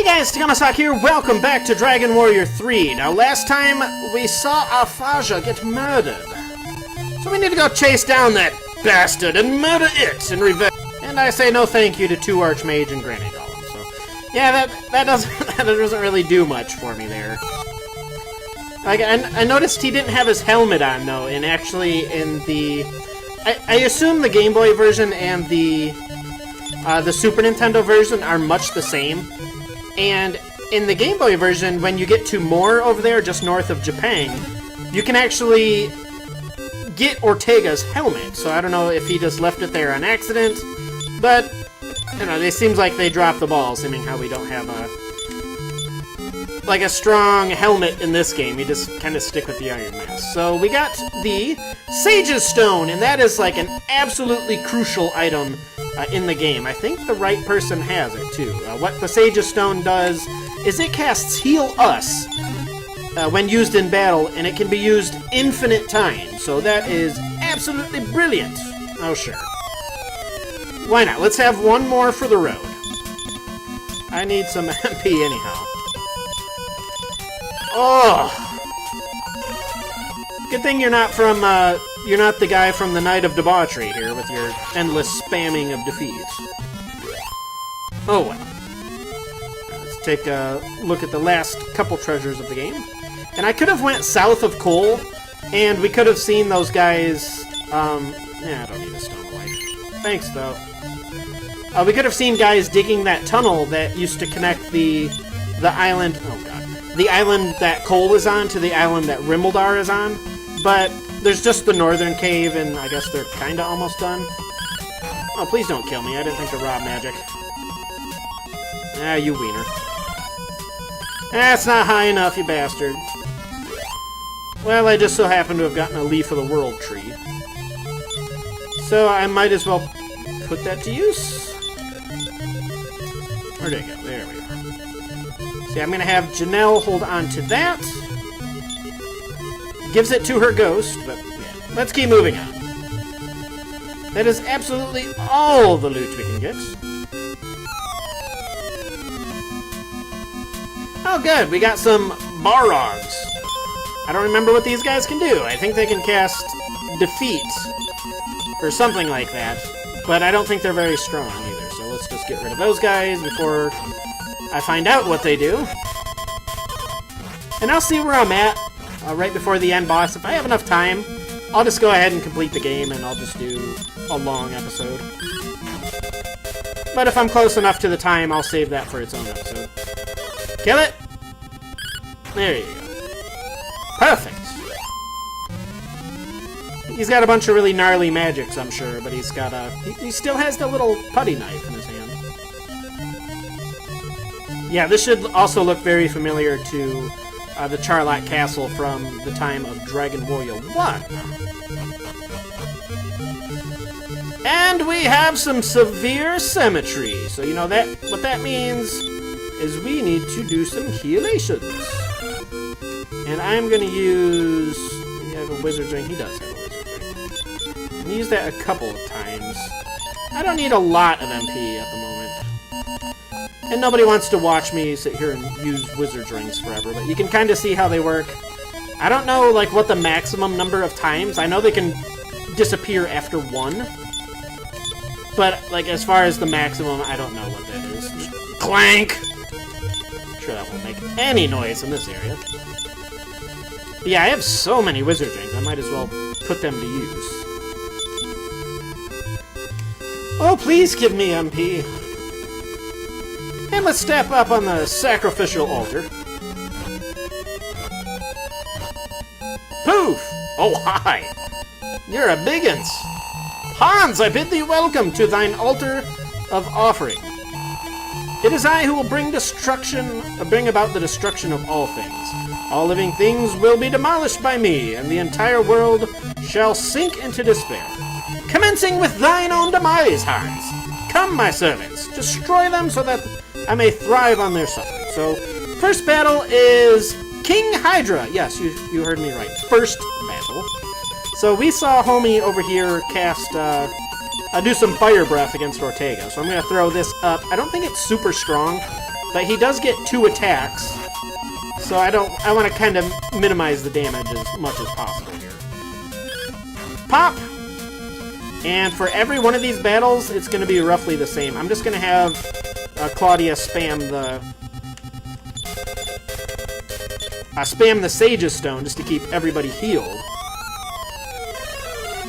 Hey guys, Takahmasak here, welcome back to Dragon Warrior 3. Now last time we saw our Faja get murdered. So we need to go chase down that bastard and murder it in revenge. And I say no thank you to 2 Archmage and Granny Golem. So yeah, that doesn't really do much for me there. Like I noticed he didn't have his helmet on though, and actually in the I assume the Game Boy version and the Super Nintendo version are much the same. And in the Game Boy version, when you get to Moore over there, just north of Japan, you can actually get Ortega's helmet. So I don't know if he just left it there on accident, but you know, it seems like they dropped the ball, seeming how we don't have a strong helmet in this game. You just kind of stick with the Iron Mask. So we got the Sage's Stone, and that is like an absolutely crucial item in the game. I think the right person has it too. What the Sage's Stone does is it casts Heal Us when used in battle, and it can be used infinite times. So that is absolutely brilliant. Oh sure. Why not? Let's have one more for the road. I need some MP anyhow. Oh! Good thing you're not from, you're not the guy from the Night of Debauchery here with your endless spamming of defeats. Oh well. Let's take a look at the last couple treasures of the game. And I could have went south of Coal, and we could have seen those guys, yeah, I don't need a stone of life. Thanks, though. We could have seen guys digging that tunnel that used to connect the island, oh god, the island that Coal is on to the island that Rimmildar is on, but there's just the northern cave, and I guess they're kinda almost done. Oh, please don't kill me, I didn't think to rob magic. Ah, you wiener. That's not high enough, you bastard. Well, I just so happen to have gotten a Leaf of the World tree. So I might as well put that to use. Where'd it go? There we are. See, I'm gonna have Janelle hold on to that. Gives it to her ghost, but yeah. Let's keep moving on. That is absolutely all the loot we can get. Oh good, we got some Barogs. I don't remember what these guys can do. I think they can cast Defeat, or something like that, but I don't think they're very strong either, so let's just get rid of those guys before I find out what they do. And I'll see where I'm at right before the end boss. If I have enough time, I'll just go ahead and complete the game, and I'll just do a long episode. But if I'm close enough to the time, I'll save that for its own episode. Kill it! There you go. Perfect! He's got a bunch of really gnarly magics, I'm sure, but he's got a... He still has the little putty knife in his hand. Yeah, this should also look very familiar to the Charlotte Castle from the time of Dragon Warrior 1. And we have some severe symmetry. So, you know, what that means is we need to do some healations. And I'm going to use... You have a wizard's ring? He does have a wizard's ring. I'm going to use that a couple of times. I don't need a lot of MP at the moment. And nobody wants to watch me sit here and use wizard's rings forever, but you can kind of see how they work. I don't know, like, what the maximum number of times. I know they can disappear after 1. But, like, as far as the maximum, I don't know what that is. Just clank! I'm sure that won't make any noise in this area. But yeah, I have so many wizard rings, I might as well put them to use. Oh, please give me MP. And let's step up on the sacrificial altar. Poof! Oh, hi! You're a biggins! Hans, I bid thee welcome to thine altar of offering. It is I who will bring about the destruction of all things. All living things will be demolished by me, and the entire world shall sink into despair. Commencing with thine own demise, Hans. Come, my servants, destroy them so that I may thrive on their suffering. So, first battle is King Hydra. Yes, you heard me right. First battle. So we saw homie over here cast, do some fire breath against Ortega. So I'm going to throw this up. I don't think it's super strong, But he does get 2 attacks, so I want to kind of minimize the damage as much as possible here. Pop! And for every one of these battles, it's going to be roughly the same. I'm just going to have Claudia spam the Sage's Stone just to keep everybody healed.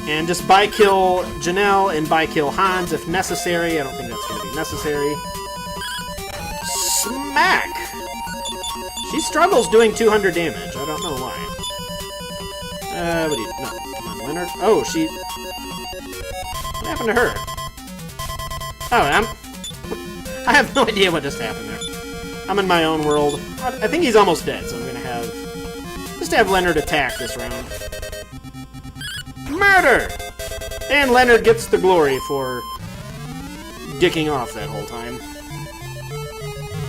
And just by-kill Janelle and by-kill Hans if necessary. I don't think that's going to be necessary. Smack! She struggles doing 200 damage. I don't know why. What do you... No, come on, Leonard. Oh, she... What happened to her? Oh, I have no idea what just happened there. I'm in my own world. I think he's almost dead, so I'm gonna have... Just have Leonard attack this round. Murder! And Leonard gets the glory for dicking off that whole time.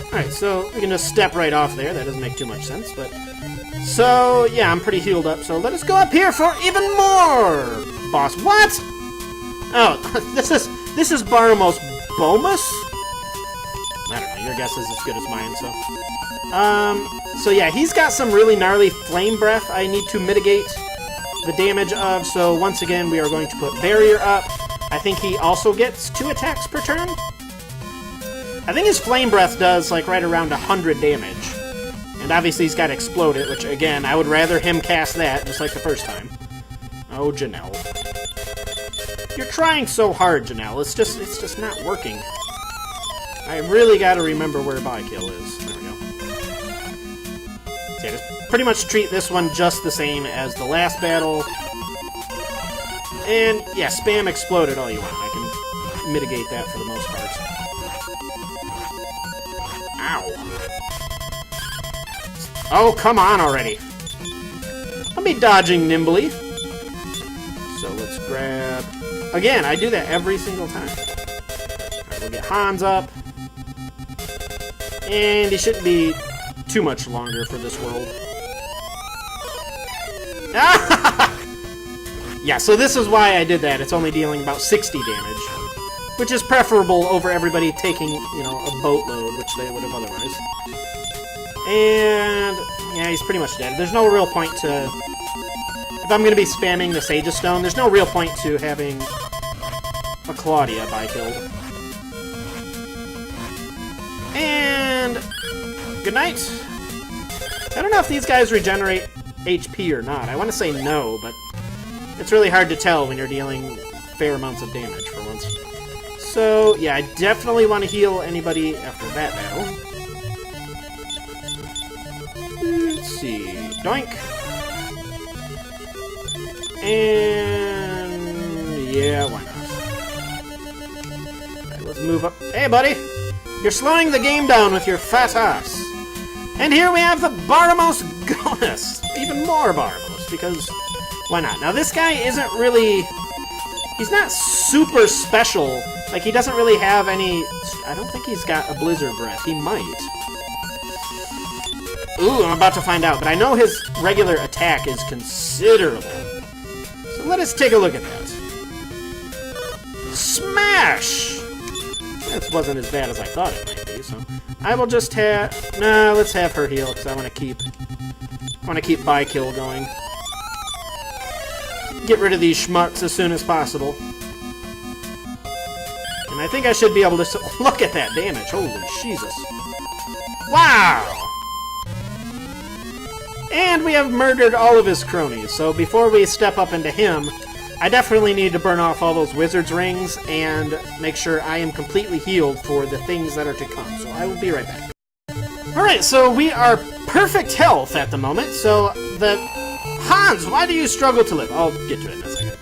Alright, so we can just step right off there. That doesn't make too much sense, but... So, yeah, I'm pretty healed up, so let us go up here for even more! Boss, what? Oh, this is Baramos Bomus? I don't know, your guess is as good as mine, so... So yeah, he's got some really gnarly flame breath I need to mitigate the damage of, so once again we are going to put barrier up. I think he also gets 2 attacks per turn? I think his flame breath does like right around 100 damage. And obviously he's got explode it, which again, I would rather him cast that, just like the first time. Oh, Janelle. You're trying so hard, Janelle. It's just not working. I really gotta remember where by-kill is. There we go. So yeah, just pretty much treat this one just the same as the last battle. And, yeah, spam exploded all you want. I can mitigate that for the most part. Ow. Oh, come on already. I'll be dodging nimbly. So let's grab... Again, I do that every single time. Alright, we'll get Hans up. And he shouldn't be too much longer for this world. Yeah, so this is why I did that. It's only dealing about 60 damage. Which is preferable over everybody taking, you know, a boatload, which they would have otherwise. And... yeah, he's pretty much dead. There's no real point to... If I'm going to be spamming the Sage's Stone, there's no real point to having a Claudia by-killed. And... good night. I don't know if these guys regenerate HP or not. I want to say no, but it's really hard to tell when you're dealing fair amounts of damage for once. So, yeah, I definitely want to heal anybody after that battle. Let's see. Doink. And... yeah, why not? Alright, let's move up. Hey, buddy! You're slowing the game down with your fat ass. And here we have the Baramos Gonus. Even more Baramos, because why not? Now, this guy isn't really... he's not super special. Like, he doesn't really have any... I don't think he's got a Blizzard Breath. He might. Ooh, I'm about to find out. But I know his regular attack is considerable. So let us take a look at that. Smash! That wasn't as bad as I thought it might be, so... I will just have... nah, let's have her heal, because I want to keep by-kill going. Get rid of these schmucks as soon as possible. And I think I should be able to... look at that damage! Holy Jesus! Wow! And we have murdered all of his cronies, so before we step up into him, I definitely need to burn off all those wizard's rings and make sure I am completely healed for the things that are to come. So I will be right back. Alright, so we are perfect health at the moment, so the... Hans, why do you struggle to live? I'll get to it in a second.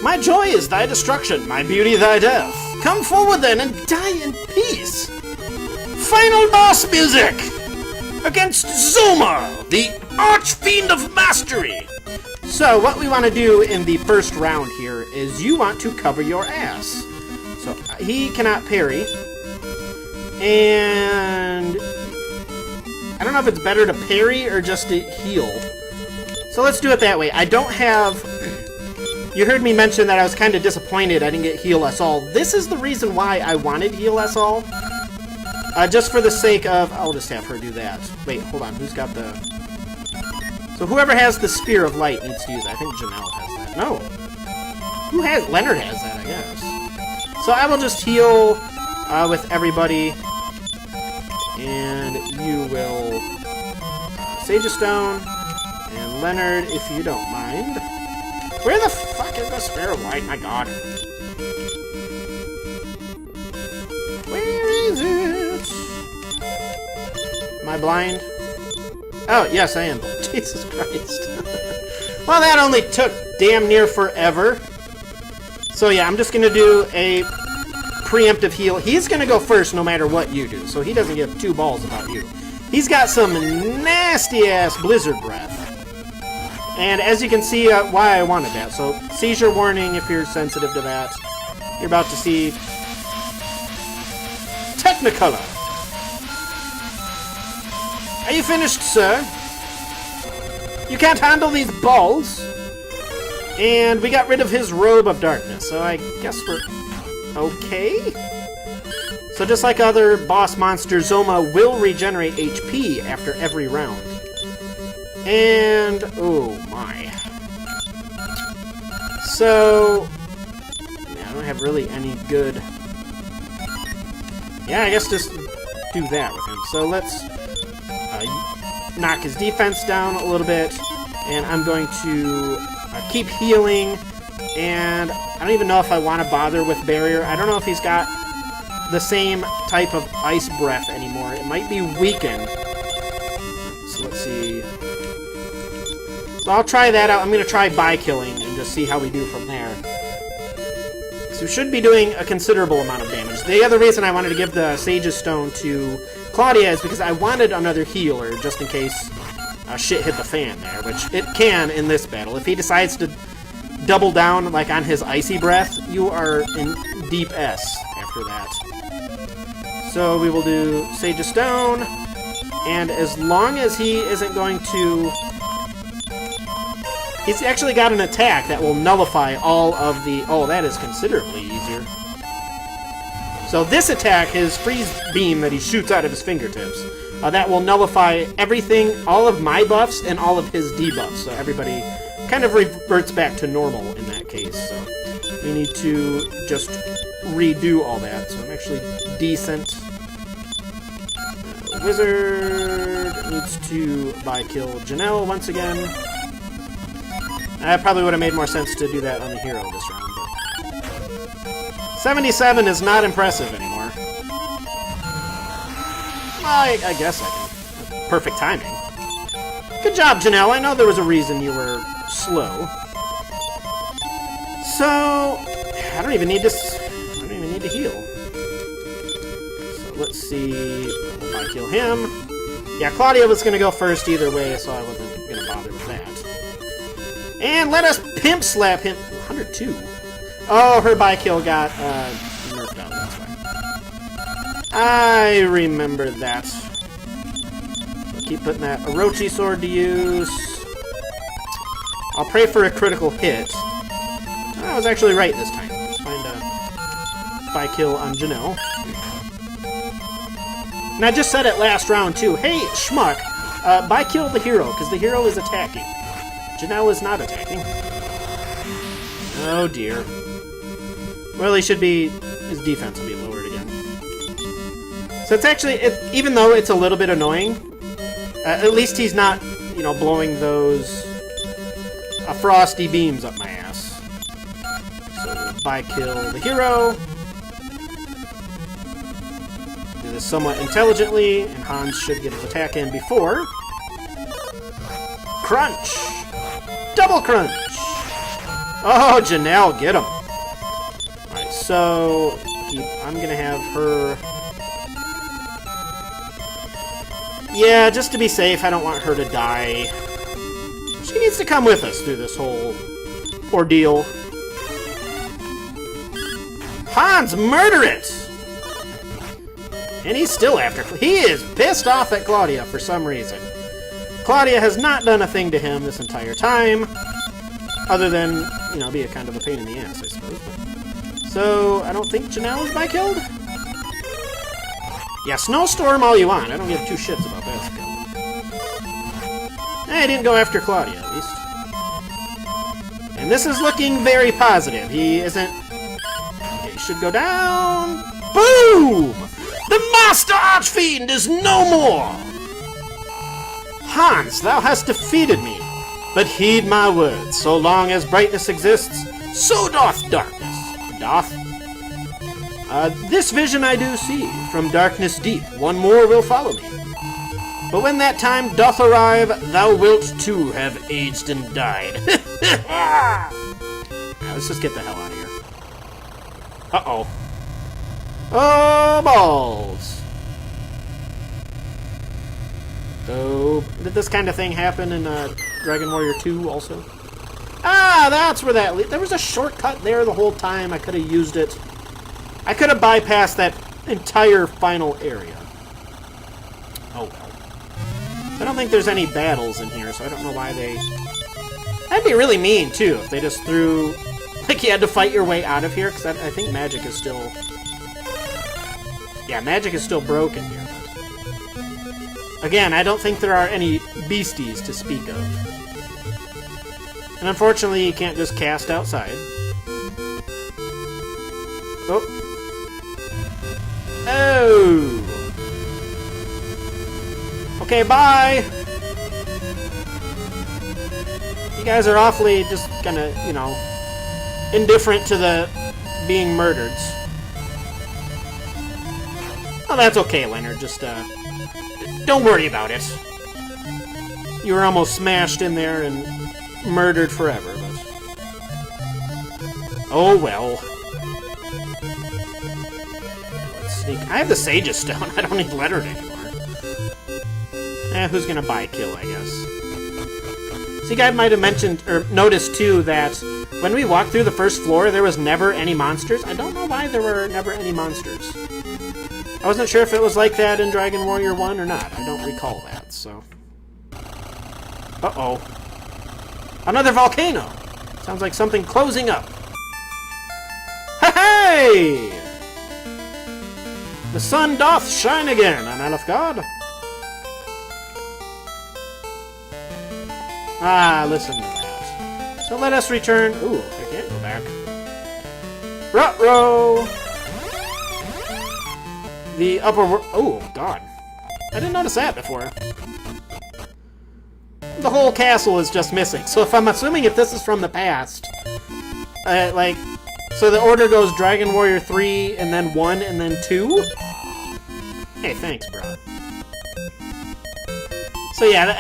My joy is thy destruction, my beauty thy death. Come forward then and die in peace. Final boss music! Against Zoma, the Archfiend of Mastery! So, what we want to do in the first round here is you want to cover your ass. So, he cannot parry. And... I don't know if it's better to parry or just to heal. So let's do it that way. I don't have... You heard me mention that I was kind of disappointed I didn't get Heal Us All. This is the reason why I wanted Heal Us All. Just for the sake of... I'll just have her do that. Wait, hold on. Who's got the... So whoever has the Spear of Light needs to use it. I think Janelle has that. No. Who has... Leonard has that, I guess. So I will just heal with everybody. And you will... Sage a Stone. And Leonard, if you don't mind. Where the fuck is the Spear of Light? My god. Where is it? Am I blind? Oh, yes, I am. Jesus Christ. Well, that only took damn near forever. So yeah, I'm just going to do a preemptive heal. He's going to go first no matter what you do, so he doesn't give two balls about you. He's got some nasty-ass Blizzard Breath. And as you can see, why I wanted that. So, seizure warning if you're sensitive to that. You're about to see... Technicolor! Are you finished, sir? You can't handle these balls? And we got rid of his Robe of Darkness, so I guess we're okay? So just like other boss monsters, Zoma will regenerate HP after every round. And... oh my. So... yeah, I don't have really any good... yeah, I guess just do that with him. So let's knock his defense down a little bit. And I'm going to keep healing. And I don't even know if I want to bother with Barrier. I don't know if he's got the same type of Ice Breath anymore. It might be weakened. So let's see. So I'll try that out. I'm going to try by-killing and just see how we do from there. So we should be doing a considerable amount of damage. The other reason I wanted to give the Sage's Stone to Claudia is because I wanted another healer, just in case shit hit the fan there, which it can in this battle. If he decides to double down like on his Icy Breath, you are in deep S after that. So we will do Sage's Stone, and as long as he isn't going to... he's actually got an attack that will nullify all of the... oh, that is considerably easier. So this attack, his Freeze Beam that he shoots out of his fingertips, that will nullify everything, all of my buffs and all of his debuffs. So everybody kind of reverts back to normal in that case. So we need to just redo all that. So I'm actually decent. Wizard needs to by-kill Janelle once again. I probably would have made more sense to do that on the hero this round, but 77 is not impressive anymore. I guess I can. Perfect timing. Good job, Janelle. I know there was a reason you were slow. So I don't even need to. I don't even need to heal. So let's see. If I kill him. Yeah, Claudia was gonna go first either way, so I wasn't gonna bother with that. And let us pimp slap him. 102. Oh, her by-kill got nerfed out, that's why. I remember that. So keep putting that Orochi sword to use. I'll pray for a critical hit. I was actually right this time. Let's find a by-kill on Janelle. And I just said it last round, too. Hey, schmuck, by-kill the hero, because the hero is attacking. Janelle is not attacking. Oh dear. Well, he should be... his defense will be lowered again. So it's actually... even though it's a little bit annoying, at least he's not, you know, blowing those frosty beams up my ass. So, by-kill the hero. Do this somewhat intelligently, and Hans should get his attack in before. Crunch! Double crunch! Oh, Janelle, get him! Alright, so... I'm gonna have her... yeah, just to be safe, I don't want her to die. She needs to come with us through this whole ordeal. Hans, murder it! And he's still after... he is pissed off at Claudia for some reason. Claudia has not done a thing to him this entire time, other than, you know, be a kind of a pain in the ass, I suppose. So, I don't think Janelle is by-killed? Yeah, snowstorm all you want. I don't give two shits about that skill. I didn't go after Claudia, at least. And this is looking very positive. He isn't... Okay, he should go down. Boom! The Master Archfiend is no more! Hans, thou hast defeated me. But heed my words. So long as brightness exists, so doth darkness. Doth? This vision I do see. From darkness deep, one more will follow me. But when that time doth arrive, thou wilt too have aged and died. Now, let's just get the hell out of here. Uh-oh. Oh, balls. So, did this kind of thing happen in Dragon Warrior 2 also? Ah, that's where that there was a shortcut there the whole time. I could have used it. I could have bypassed that entire final area. Oh well. I don't think there's any battles in here, so I don't know why they... That'd be really mean, too, if they just threw... Like, you had to fight your way out of here, because I think magic is still... Yeah, magic is still broken here, but... Again, I don't think there are any beasties to speak of. And unfortunately, you can't just cast outside. Oh. Oh! Okay, bye! You guys are awfully just kinda, you know, indifferent to the being murdered. Oh, that's okay, Leonard. Just, don't worry about it. You were almost smashed in there and murdered forever, but... Oh, well. Let's sneak... I have the Sage's Stone. I don't need Leonard anymore. Who's gonna buy kill, I guess. See, guy might have mentioned, or noticed, too, that when we walked through the first floor, there was never any monsters. I don't know why there were never any monsters. I wasn't sure if it was like that in Dragon Warrior 1 or not. I don't recall that, so... Uh-oh. Another volcano! Sounds like something closing up. Hey! The sun doth shine again, an Isle of God. Ah, listen to that. So let us return... Ooh, I can't go back. Ruh-roh! The upper world... Oh, God. I didn't notice that before. The whole castle is just missing. So if I'm assuming if this is from the past... like... So the order goes Dragon Warrior 3, and then 1, and then 2? Hey, thanks, bro. So yeah,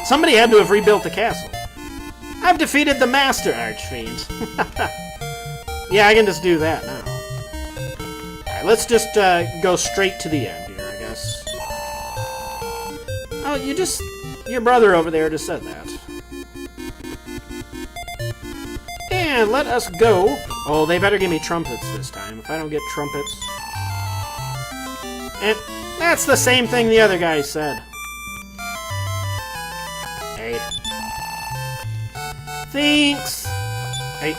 somebody had to have rebuilt the castle. I've defeated the Master Archfiend. Yeah, I can just do that now. Alright, let's just go straight to the end here, I guess. Oh, you just... Your brother over there just said that. And let us go. Oh, they better give me trumpets this time. If I don't get trumpets... And that's the same thing the other guy said. Hey. Thanks! Hey.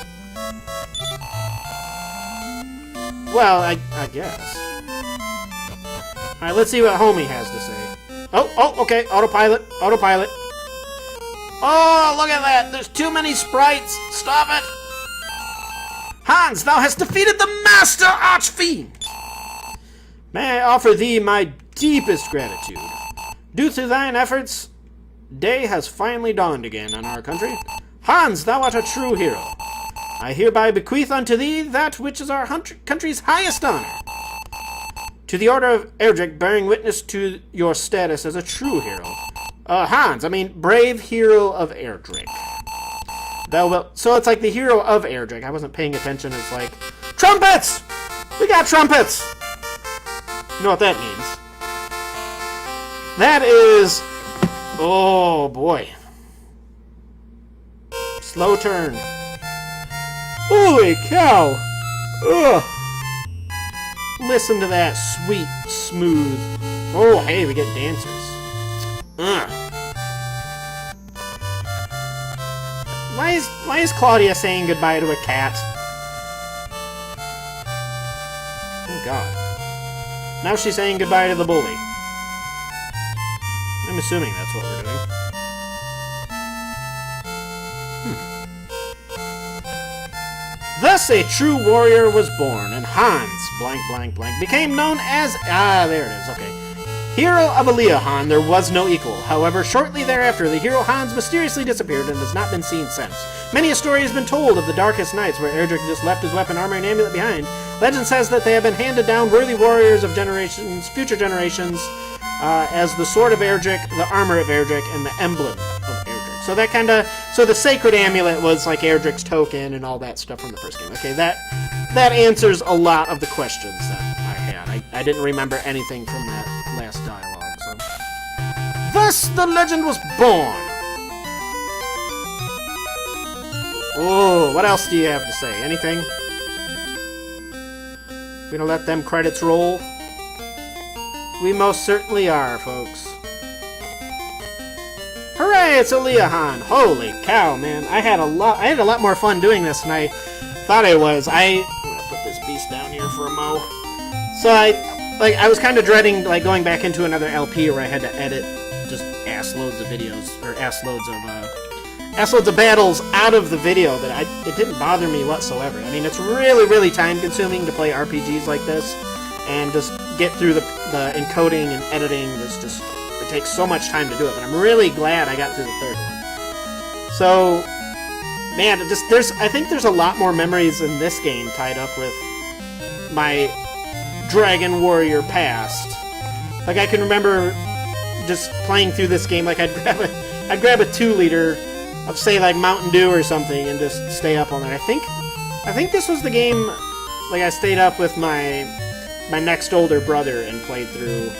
Well, I guess. Alright, let's see what Homie has to say. Oh, okay. Autopilot. Autopilot. Oh, look at that. There's too many sprites. Stop it. Hans, thou hast defeated the Master Archfiend. May I offer thee my deepest gratitude. Due to thine efforts, day has finally dawned again on our country. Hans, thou art a true hero. I hereby bequeath unto thee that which is our country's highest honor. To the Order of Erdrick, bearing witness to your status as a true hero. Hans, I mean, brave hero of Erdrick. Thou wilt... So it's like the hero of Erdrick. I wasn't paying attention. It's like, trumpets! We got trumpets! You know what that means. That is... Oh, boy. Slow turn. Holy cow! Ugh! Listen to that sweet, smooth... Oh, hey, we get dancers. Ugh. Why is Claudia saying goodbye to a cat? Oh, God. Now she's saying goodbye to the bully. I'm assuming that's what we're doing. Thus a true warrior was born, and Hans, blank, blank, blank, became known as... Ah, there it is, okay. Hero of Aleahan, there was no equal. However, shortly thereafter, the hero Hans mysteriously disappeared and has not been seen since. Many a story has been told of the darkest nights where Erdrick just left his weapon, armor, and amulet behind. Legend says that they have been handed down worthy warriors of generations, future generations, as the Sword of Erdrick, the Armor of Erdrick, and the Emblem of Erdrick. So that kind of... So the Sacred Amulet was like Erdrick's token and all that stuff from the first game. Okay, that answers a lot of the questions that I had. I didn't remember anything from that last dialogue, so... Thus the legend was born! Oh, what else do you have to say? Anything? We gonna let them credits roll? We most certainly are, folks. Hooray, it's Aleahan! Holy cow, man. I had a lot more fun doing this than I thought I was. I'm gonna put this beast down here for a mo. So I was kind of dreading going back into another LP where I had to edit just ass loads of videos, or ass loads of battles out of the video, but it didn't bother me whatsoever. I mean, it's really, really time consuming to play RPGs like this, and just get through the encoding and editing. It takes so much time to do it, but I'm really glad I got through the third one. So, man, I think there's a lot more memories in this game tied up with my Dragon Warrior past. Like, I can remember just playing through this game, like I'd grab a 2-liter of, say, like Mountain Dew or something and just stay up all night. I think this was the game, like, I stayed up with my next older brother and played through,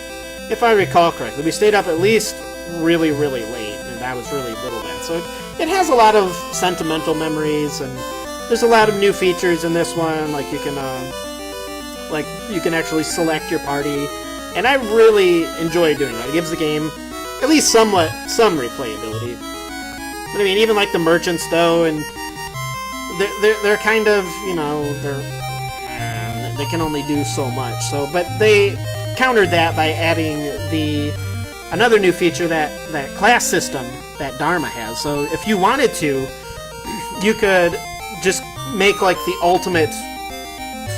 if I recall correctly. We stayed up at least really, really late, and I was really little then. So it has a lot of sentimental memories, and there's a lot of new features in this one. Like you can actually select your party, and I really enjoy doing that. It gives the game at least some replayability. But I mean, even like the merchants though, and they're kind of, you know, they can only do so much. So, but they countered that by adding another new feature, that class system that Dharma has. So if you wanted to, you could just make like the ultimate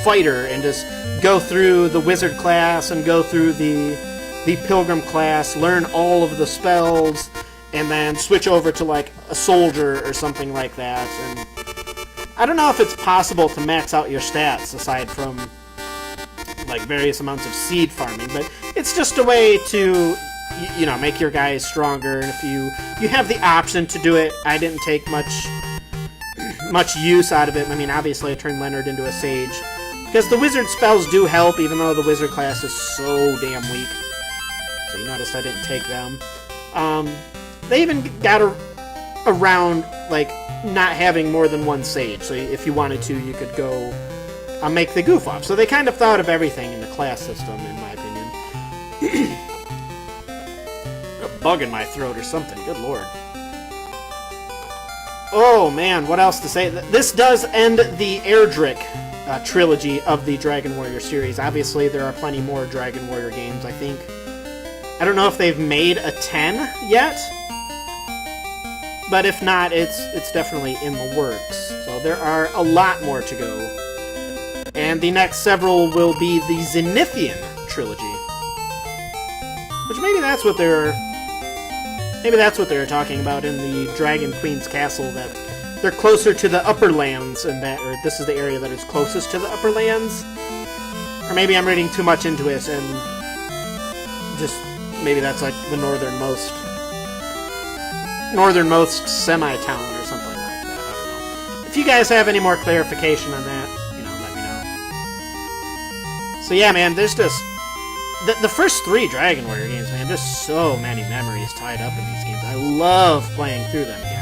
fighter and just go through the wizard class and go through the pilgrim class, learn all of the spells, and then switch over to like a soldier or something like that. And I don't know if it's possible to max out your stats aside from like various amounts of seed farming, but it's just a way to, you know, make your guys stronger. And if you have the option to do it, I didn't take much use out of it. I mean, obviously I turned Leonard into a sage because the wizard spells do help, even though the wizard class is so damn weak. So you noticed I didn't take them. They even got around like not having more than one sage, so if you wanted to, you could go make the goof off. So they kind of thought of everything in the class system, in my opinion. A bug in my throat or something, good lord. Oh man, what else to say? This does end the Erdrick trilogy of the Dragon Warrior series. Obviously, there are plenty more Dragon Warrior games, I think. I don't know if they've made a 10 yet, but if not, it's definitely in the works. So there are a lot more to go. And the next several will be the Zenithian trilogy. Which maybe that's what they're talking about in the Dragon Queen's Castle, that they're closer to the Upper Lands, and or this is the area that is closest to the Upper Lands. Or maybe I'm reading too much into it, and just maybe that's like the northernmost semi-town or something like that. I don't know. If you guys have any more clarification on that, you know, let me know. So yeah, man, there's just the first 3 Dragon Warrior games, man. There's so many memories tied up in these games. I love playing through them again.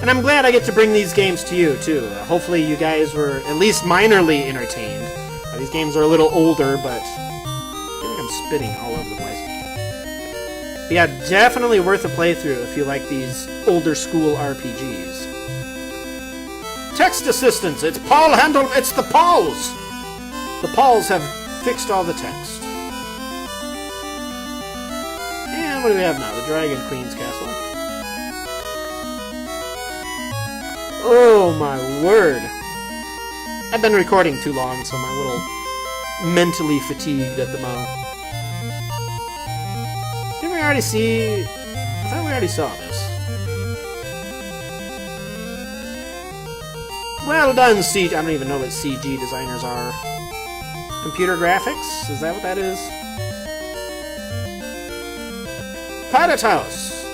And I'm glad I get to bring these games to you, too. Hopefully you guys were at least minorly entertained. These games are a little older, but I feel like I'm spitting all over the place. But yeah, definitely worth a playthrough if you like these older school RPGs. Text assistance, it's Paul Handel, it's the Pauls! The Pauls have fixed all the text. And what do we have now? The Dragon Queen's Castle. Oh my word. I've been recording too long, so I'm a little mentally fatigued at the moment. Didn't we already see... I thought we already saw this. Well done, I don't even know what CG designers are. Computer graphics? Is that what that is? Pirate House!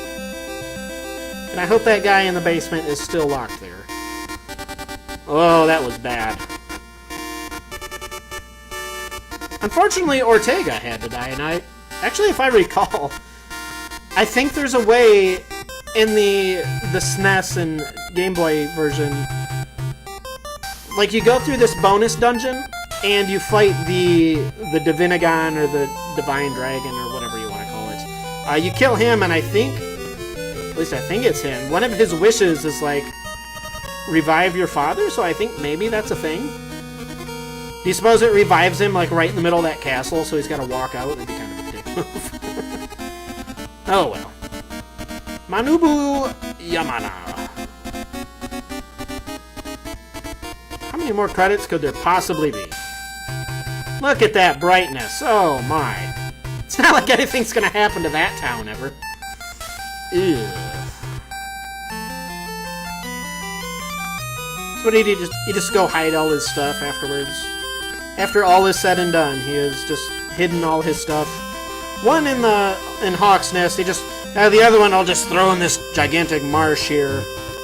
And I hope that guy in the basement is still locked there. Oh, that was bad. Unfortunately, Ortega had to die, and actually, if I recall, I think there's a way in the SNES and Game Boy version, like you go through this bonus dungeon, and you fight the Divinagon or the Divine Dragon or whatever you want to call it. You kill him, and I think, at least I think it's him, one of his wishes is like, revive your father, so I think maybe that's a thing. Do you suppose it revives him, like, right in the middle of that castle, so he's got to walk out? That'd be kind of a dick move. Oh, well. Manubu Yamana. How many more credits could there possibly be? Look at that brightness. Oh, my. It's not like anything's going to happen to that town ever. Ew. So what did he just? He just go hide all his stuff afterwards. After all is said and done, he has just hidden all his stuff. One in Hawk's Nest. He just the other one I'll just throw in this gigantic marsh here.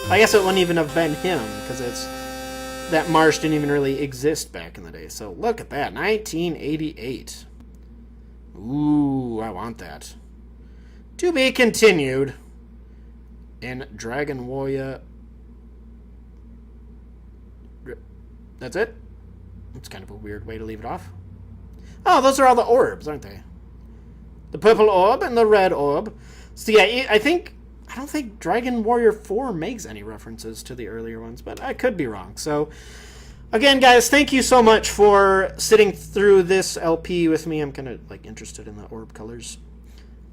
I guess it wouldn't even have been him because that marsh didn't even really exist back in the day. So look at that, 1988. Ooh, I want that. To be continued in Dragon Warrior. That's it? It's kind of a weird way to leave it off. Oh, those are all the orbs, aren't they? The purple orb and the red orb. So yeah, I don't think Dragon Warrior 4 makes any references to the earlier ones, but I could be wrong. So, again, guys, thank you so much for sitting through this LP with me. I'm kind of, like, interested in the orb colors.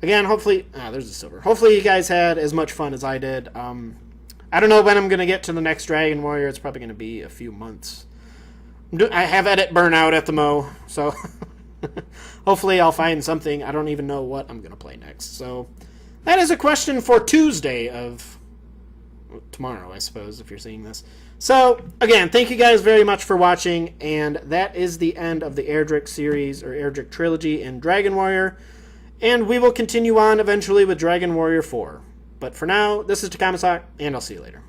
Again, hopefully... there's the silver. Hopefully you guys had as much fun as I did. I don't know when I'm going to get to the next Dragon Warrior. It's probably going to be a few months. I have edit burnout at the Mo, so hopefully I'll find something. I don't even know what I'm going to play next. So that is a question for Tuesday of tomorrow, I suppose, if you're seeing this. So, again, thank you guys very much for watching, and that is the end of the Erdrick series, or Erdrick trilogy in Dragon Warrior, and we will continue on eventually with Dragon Warrior 4. But for now, this is Takahmasak, and I'll see you later.